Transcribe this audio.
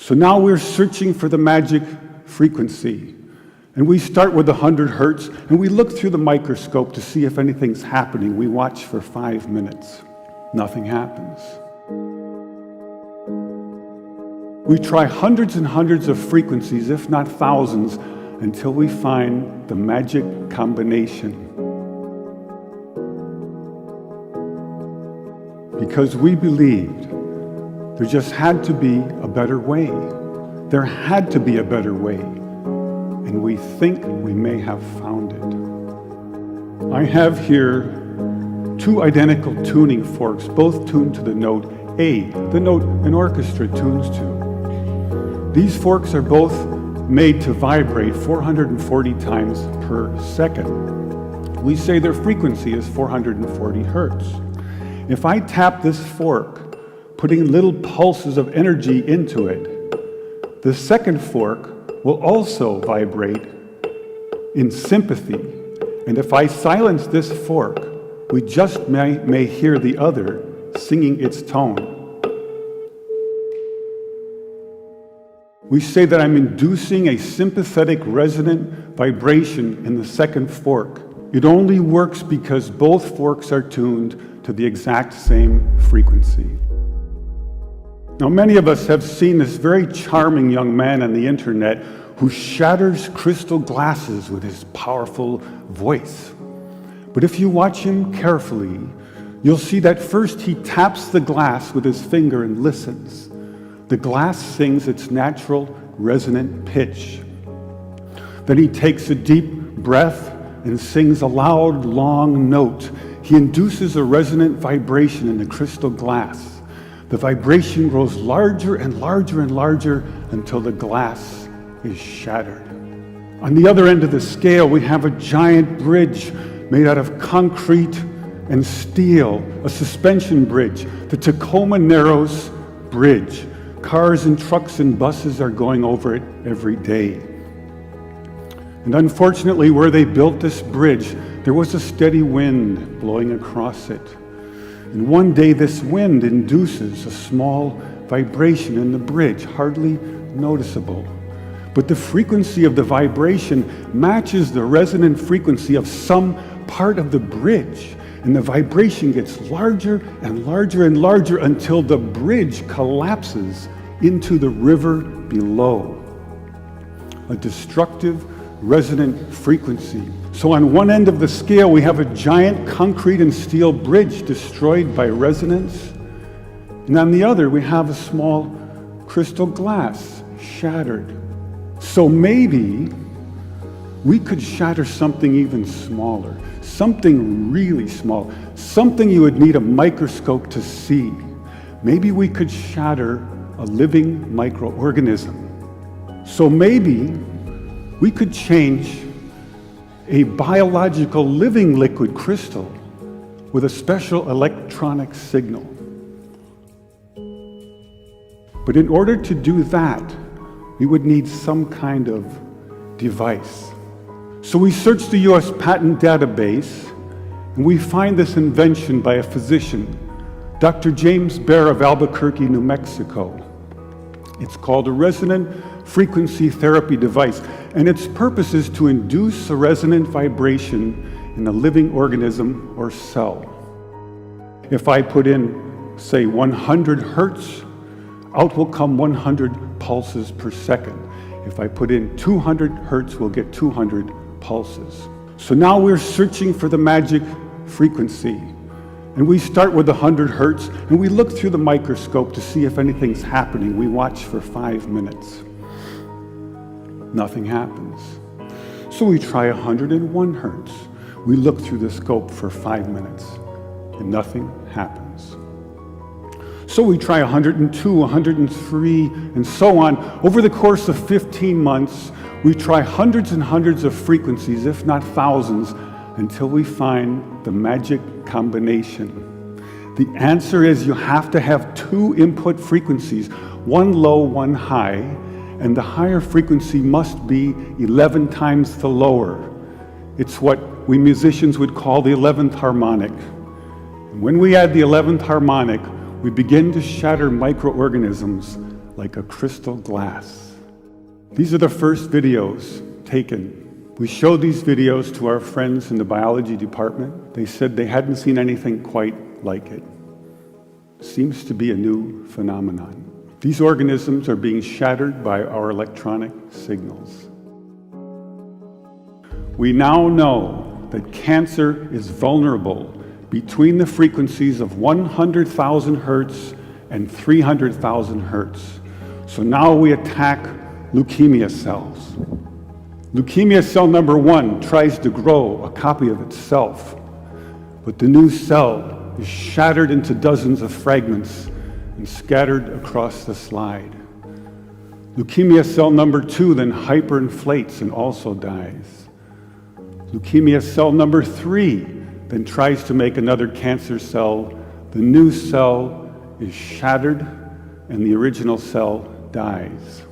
So now we're searching for the magic frequency. And we start with 100 hertz, and we look through the microscope to see if anything's happening. We watch for 5 minutes. Nothing happens. We try hundreds and hundreds of frequencies, if not thousands, until we find the magic combination. Because we believed there just had to be a better way. There had to be a better way. And we think we may have found it. I have here 2 identical tuning forks, both tuned to the note A, the note an orchestra tunes to. These forks are both made to vibrate 440 times per second. We say their frequency is 440 hertz. If I tap this fork, putting little pulses of energy into it, the second fork will also vibrate in sympathy. And if I silence this fork, we just may hear the other singing its tone. We say that I'm inducing a sympathetic resonant vibration in the second fork. It only works because both forks are tuned to the exact same frequency. Now, many of us have seen this very charming young man on the internet who shatters crystal glasses with his powerful voice. But if you watch him carefully, you'll see that first he taps the glass with his finger and listens. The glass sings its natural resonant pitch. Then he takes a deep breath and sings a loud, long note. He induces a resonant vibration in the crystal glass. The vibration grows larger and larger and larger until the glass is shattered. On the other end of the scale, we have a giant bridge made out of concrete and steel, a suspension bridge, the Tacoma Narrows Bridge. Cars and trucks and buses are going over it every day. And unfortunately, where they built this bridge, there was a steady wind blowing across it. And one day this wind induces a small vibration in the bridge, hardly noticeable. But the frequency of the vibration matches the resonant frequency of some part of the bridge. And the vibration gets larger and larger and larger until the bridge collapses into the river below. A destructive resonant frequency. So on one end of the scale, we have a giant concrete and steel bridge destroyed by resonance. And on the other, we have a small crystal glass shattered. So maybe we could shatter something even smaller, something really small, something you would need a microscope to see. Maybe we could shatter a living microorganism. So maybe we could change a biological living liquid crystal with a special electronic signal. But in order to do that, we would need some kind of device. So we search the US patent database, and we find this invention by a physician, Dr. James Bear of Albuquerque, New Mexico. It's called a resonant frequency therapy device, and its purpose is to induce a resonant vibration in a living organism or cell. If I put in, say, 100 hertz, out will come 100 pulses per second. If I put in 200 hertz, we'll get 200 pulses. So now we're searching for the magic frequency. And we start with 100 hertz, and we look through the microscope to see if anything's happening. We watch for 5 minutes. Nothing happens. So we try 101 hertz. We look through the scope for 5 minutes, and nothing happens. So we try 102, 103, and so on. Over the course of 15 months, we try hundreds and hundreds of frequencies, if not thousands, until we find the magic combination. The answer is you have to have 2 input frequencies, one low, one high, and the higher frequency must be 11 times the lower. It's what we musicians would call the 11th harmonic. And when we add the 11th harmonic, we begin to shatter microorganisms like a crystal glass. These are the first videos taken. We showed these videos to our friends in the biology department. They said they hadn't seen anything quite like it. Seems to be a new phenomenon. These organisms are being shattered by our electronic signals. We now know that cancer is vulnerable between the frequencies of 100,000 hertz and 300,000 hertz. So now we attack leukemia cells. Leukemia cell number 1 tries to grow a copy of itself, but the new cell is shattered into dozens of fragments and scattered across the slide. Leukemia cell number 2 then hyperinflates and also dies. Leukemia cell number 3 then tries to make another cancer cell. The new cell is shattered and the original cell dies.